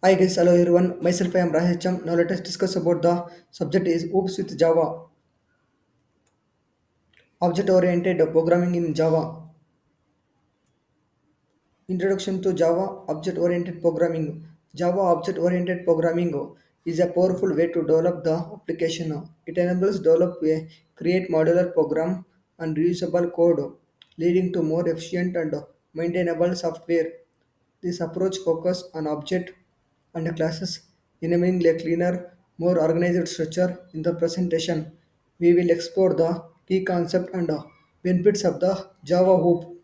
Hi guys, hello everyone. Myself I am Rahacham. Now let us discuss about the subject is OOPS with Java, object oriented programming in Java. Introduction to Java object oriented programming. Java object oriented programming is a powerful way to develop the application. It enables develop a create modular program and reusable code, leading to more efficient and maintainable software. This approach focuses on object and classes, enabling a cleaner, more organized structure. In the presentation, we will explore the key concept and benefits of the Java hoop.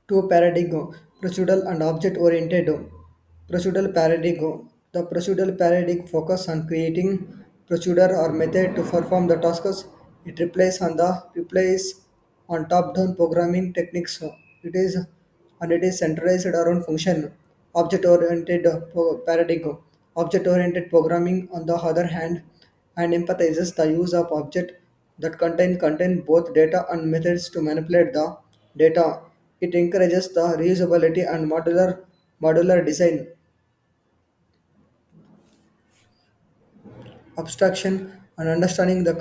Two paradigm, procedural and object oriented. Procedural paradigm. The procedural paradigm focus on creating procedure or method to perform the tasks. It replays on top-down programming techniques. It is centralized around function. Object-oriented paradigm. Object-oriented programming, on the other hand, and empathizes the use of object that contain both data and methods to manipulate the data. It encourages the reusability and modular design. Abstraction and understanding the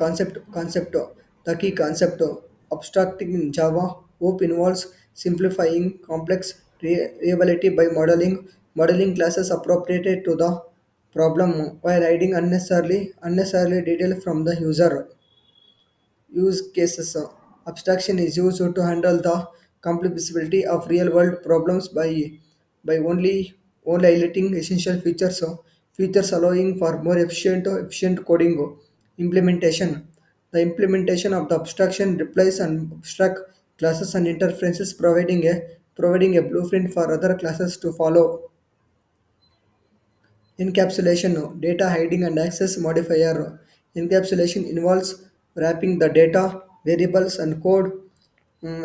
key concept. Abstracting in Java OOP involves simplifying complex reliability by modeling classes appropriated to the problem while hiding unnecessarily detail from the user. Use cases. Abstraction is used to handle the complexity of real world problems by only highlighting essential features. Features allowing for more efficient coding. Implementation. The implementation of the abstraction replies and abstract classes and interfaces, providing a blueprint for other classes to follow. Encapsulation, data hiding and access modifier. Encapsulation involves wrapping the data, variables, and code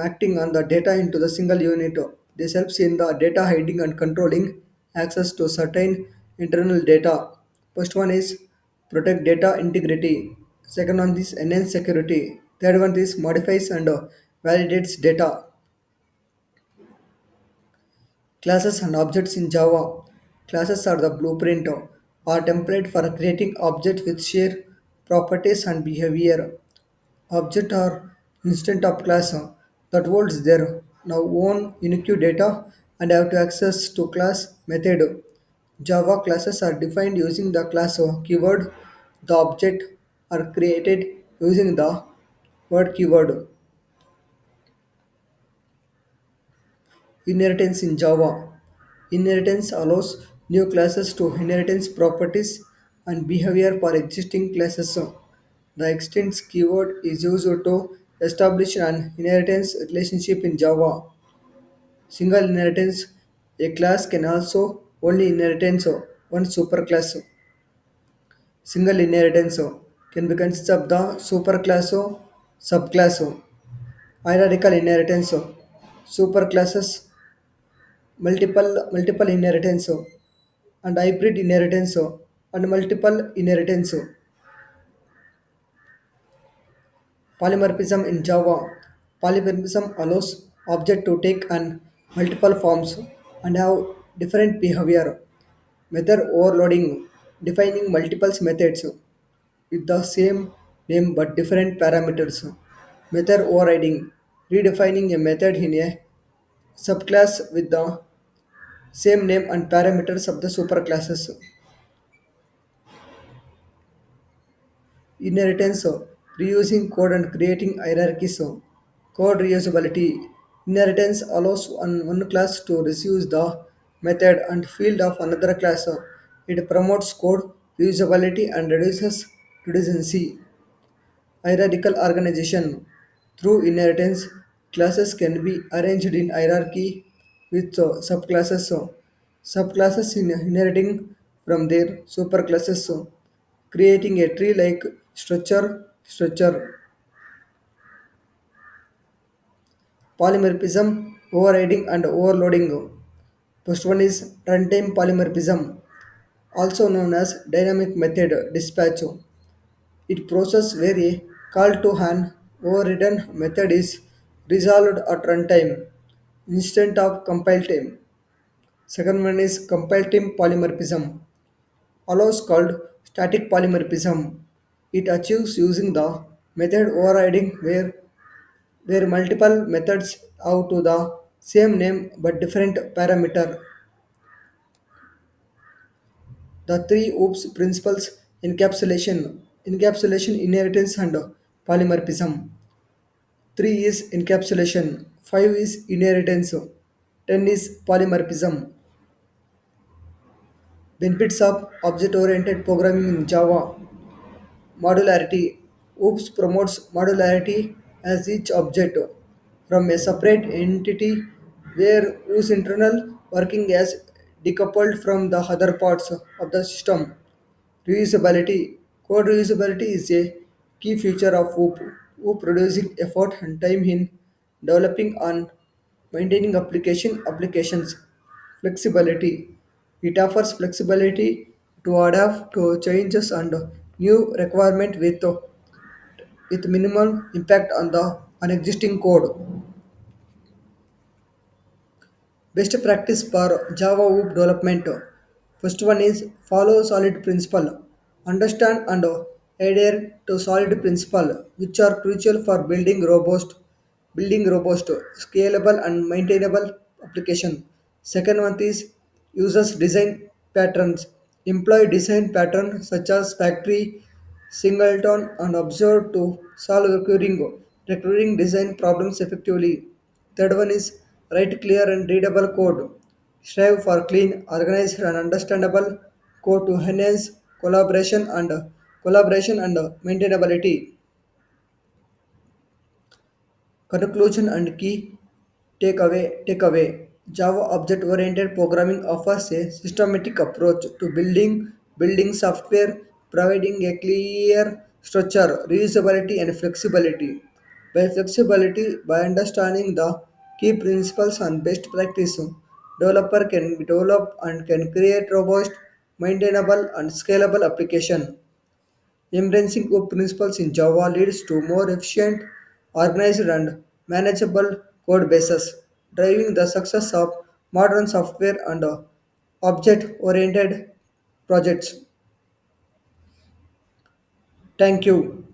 acting on the data into the single unit. This helps in the data hiding and controlling access to certain internal data. First one is protect data integrity. Second one is enhance security. Third one is modifies and validates data. Classes and objects in Java. Classes are the blueprint or template for creating objects with shared properties and behavior. Object are instant of class that holds their now own unique data and have to access to class method. Java classes are defined using the class keyword. The object are created using the word keyword. Inheritance in Java. Inheritance allows new classes to inheritance properties and behavior for existing classes. The extends keyword is used to establish an inheritance relationship in Java. Single inheritance, a class can also only inheritance one superclass. Single inheritance can be consist of the superclass or subclass. Hierarchical inheritance, superclasses, multiple inheritance and hybrid inheritance and multiple inheritance. Polymorphism in Java. Polymorphism allows object to take on multiple forms and have different behavior. Method overloading, defining multiple methods with the same name but different parameters. Method overriding, redefining a method in a subclass with the same name and parameters of the superclasses. Inheritance, reusing code and creating hierarchies. Code reusability. Inheritance allows one class to reuse the method and field of another class. It promotes code reusability and reduces redundancy. Hierarchical organization. Through inheritance, classes can be arranged in hierarchy with subclasses. Subclasses inheriting from their superclasses, creating a tree-like structure. Polymorphism, overriding and overloading. First one is runtime polymorphism, also known as dynamic method dispatch. It process where a call to an overridden method is resolved at runtime instead of compile time. Second one is comparative polymorphism, allows called static polymorphism. It achieves using the method overriding where multiple methods have to the same name but different parameter. The three OOPS principles encapsulation, inheritance, and polymorphism. 3 is encapsulation, 5 is inheritance, 10 is polymorphism. Benefits of object oriented programming in Java. Modularity. OOPS promotes modularity as each object from a separate entity where whose internal working is decoupled from the other parts of the system. Reusability. Code reusability is a key feature of OOP. OOP reducing effort and time in developing and maintaining applications. Flexibility. It offers flexibility to adapt to changes and new requirement with minimal impact on the on existing code. Best practice for Java web development. First one is follow solid principle. Understand and adhere to solid principle, which are crucial for building robust, scalable and maintainable application. Second one is uses design patterns. Employ design patterns such as factory, singleton, and observe to solve recurring design problems effectively. Third one is write clear and readable code. Strive for clean, organized, and understandable code to enhance collaboration and maintainability. Conclusion and key takeaway. Java object oriented programming offers a systematic approach to building software, providing a clear structure, reusability and flexibility. By understanding the key principles and best practice, developer can develop and can create robust, maintainable and scalable application. Embracing core principles in Java leads to more efficient, organized, and manageable code bases, driving the success of modern software and object oriented projects. Thank you.